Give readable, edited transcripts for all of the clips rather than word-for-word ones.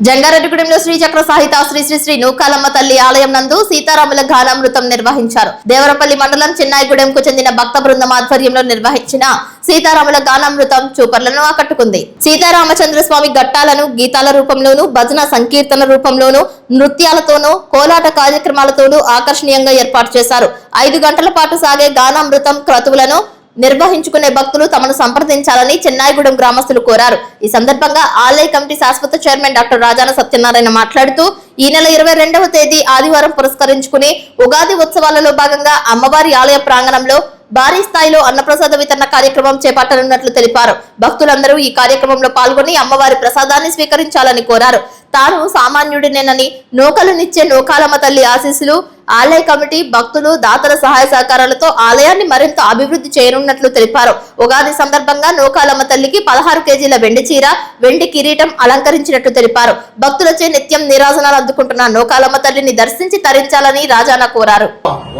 జంగారెడ్డిగూడెంలో శ్రీచక్ర సాహిత శ్రీ శ్రీ శ్రీ నూకాలమ్మ తల్లి ఆలయం నందు సీతారాముల గానామృతం నిర్వహించారు. దేవరపల్లి మండలం చిన్నాయిగూడెంకు చెందిన భక్త బృందం ఆధ్వర్యంలో నిర్వహించిన సీతారాముల గానామృతం చూపర్లను ఆకట్టుకుంది. సీతారామచంద్ర స్వామి ఘట్టాలను గీతాల రూపంలోను, భజన సంకీర్తన రూపంలోను, నృత్యాలతోనూ, కోలాట కార్యక్రమాలతోనూ ఆకర్షణీయంగా ఏర్పాటు చేశారు. 5 గంటల పాటు సాగే గానామృతం క్రతువులను నిర్వహించుకునే భక్తులు తమను సంప్రదించాలని చెన్నాయిగూడెం గ్రామస్తులు కోరారు. ఈ సందర్భంగా ఆలయ కమిటీ శాశ్వత చైర్మన్ డాక్టర్ రాజాన సత్యనారాయణ మాట్లాడుతూ ఈ నెల 22వ తేదీ ఆదివారం పురస్కరించుకుని ఉగాది ఉత్సవాలలో భాగంగా అమ్మవారి ఆలయ ప్రాంగణంలో భారీ స్థాయిలో అన్నప్రసాద వితరణ కార్యక్రమం చేపట్టనున్నట్లు తెలిపారు. భక్తులందరూ ఈ కార్యక్రమంలో పాల్గొని అమ్మవారి ప్రసాదాన్ని స్వీకరించాలని కోరారు. తాను సామాన్యుడినేనని, నూకలునిచ్చే నూకాలమ్మ తల్లి ఆశీస్సులు, ఆలయ కమిటీ, భక్తులు, దాతల సహాయ సహకారాలతో ఆలయాన్ని మరింత అభివృద్ధి చేయనున్నట్లు తెలిపారు. ఉగాది సందర్భంగా నూకాలమ్మ తల్లికి 16 కేజీల వెండి చీర, వెండి కిరీటం అలంకరించినట్లు తెలిపారు. భక్తులచే నిత్యం నీరాజనాలు అందుకుంటున్న నూకాలమ్మ తల్లిని దర్శించి తరించాలని రాజాన కోరారు.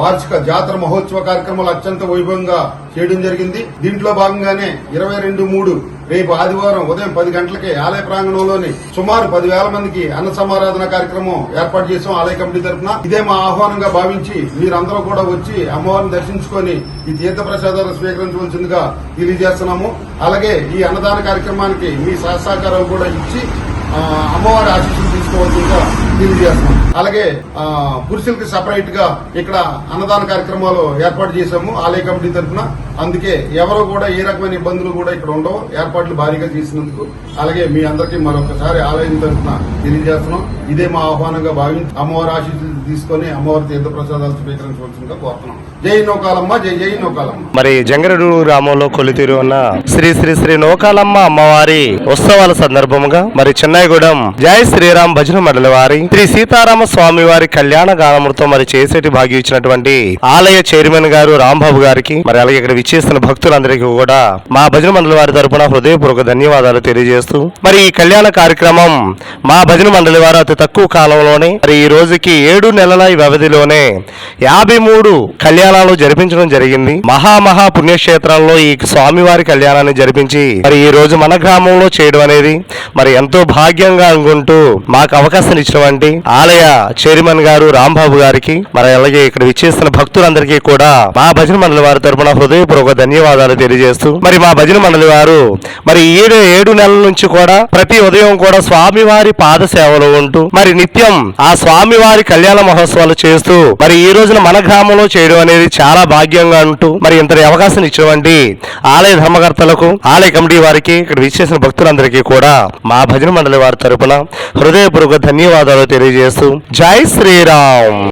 వార్షిక జాతర మహోత్సవ కార్యక్రమాలు అత్యంత వైభవంగా చేయడం జరిగింది. దీంట్లో భాగంగానే 22/3 రేపు ఆదివారం ఉదయం 10 గంటలకే ఆలయ ప్రాంగణంలోని సుమారు 10,000 మందికి అన్న సమారాధన కార్యక్రమం ఏర్పాటు చేశాం ఆలయ కమిటీ తరఫున. ఇదే మా ఆహ్వానంగా భావించి మీరందరూ కూడా వచ్చి అమ్మవారిని దర్శించుకొని ఈ తీర్థ ప్రసాదాలు స్వీకరించవలసిందిగా తెలియజేస్తున్నాము. అలాగే ఈ అన్నదాన కార్యక్రమానికి మీ సహకారాలు కూడా ఇచ్చి అమ్మవారి ఆశీస్సులు తీసుకోవాల్సిందిగా తెలియజేస్తున్నాం. అలాగే పురుషులకి సపరేట్ గా ఇక్కడ అన్నదాన కార్యక్రమాలు ఏర్పాటు చేశాము ఆలయ కమిటీ తరఫున. అందుకే ఎవరు కూడా ఏ రకమైన ఇబ్బందులు కూడా ఇక్కడ ఉండవు. ఏర్పాట్లు భారీగా చేసినందుకు అలాగే మీ అందరికీ మరొకసారి ఆలయం తరఫున తెలియజేస్తున్నాం. ఇదే మా ఆహ్వానంగా భావించి అమ్మవారి ఆశీస్సులు తీసుకుని అమ్మవారి తీర్థ ప్రసాదాలు స్వీకరించవలసిందిగా కోరుతున్నాం. జై నూకాలమ్మ, జై జై నూకాలమ్మ. మరి జంగరెడ్డి గ్రామంలో కొలితీరు ఉన్న శ్రీ శ్రీ శ్రీ నూకాలమ్మ అమ్మవారి ఉత్సవాల సందర్భంగా మరి చెన్నాయిగూడెం జై శ్రీరామ్ భజన మండలి వారి శ్రీ సీతారామ స్వామి వారి కళ్యాణ గానామృతం మరి చేసేటి భాగ్యం ఇచ్చినటువంటి ఆలయ చైర్మన్ గారు రాంబాబు గారికి, మరి అలాగే ఇక్కడ విచ్చేస్తున్న భక్తులందరికీ కూడా మా భజన మండలి వారి తరపున హృదయపూర్వక ధన్యవాదాలు తెలియజేస్తూ మరి ఈ కళ్యాణ కార్యక్రమం మా భజన మండలి వారు అతి తక్కువ కాలంలోనే మరి ఈ రోజుకి 7 నెలల వ్యవధిలోనే 53 కళ్యాణాలు జరిపించడం జరిగింది. మహా పుణ్యక్షేత్రంలో ఈ స్వామివారి కళ్యాణాన్ని జరిపించి మరి ఈ రోజు మన గ్రామంలో చేయడం అనేది మరి ఎంతో భాగ్యంగా అనుకుంటూ మాకు అవకాశం ఇచ్చినటువంటి ఆలయ చైర్మన్ గారు రాంబాబు గారికి, మరి అలాగే ఇక్కడ విచ్చేస్తున్న భక్తులందరికీ కూడా మా భజన మండలి వారి తరపున హృదయపూర్వక ధన్యవాదాలు తెలియజేస్తూ మరి మా భజన మండలి వారు మరి 7 నెలల నుంచి కూడా ప్రతి ఉదయం కూడా స్వామివారి పాద సేవలో ఉంటూ మరి నిత్యం ఆ స్వామివారి కళ్యాణ మహోత్సవాలు చేస్తూ మరి ఈ రోజున మన గ్రామంలో చేయడం అనేది చాలా భాగ్యంగా ఉంటూ మరి ఇంతటి అవకాశం ఇచ్చినటువంటి ఆలయ ధర్మకర్తలకు, ఆలయ కమిటీ వారికి, ఇక్కడ విచ్చేసిన భక్తులందరికీ కూడా మా భజన మండలి వారి తరపున హృదయపూర్వక ధన్యవాదాలు తెలియజేస్తూ జై శ్రీరామ్.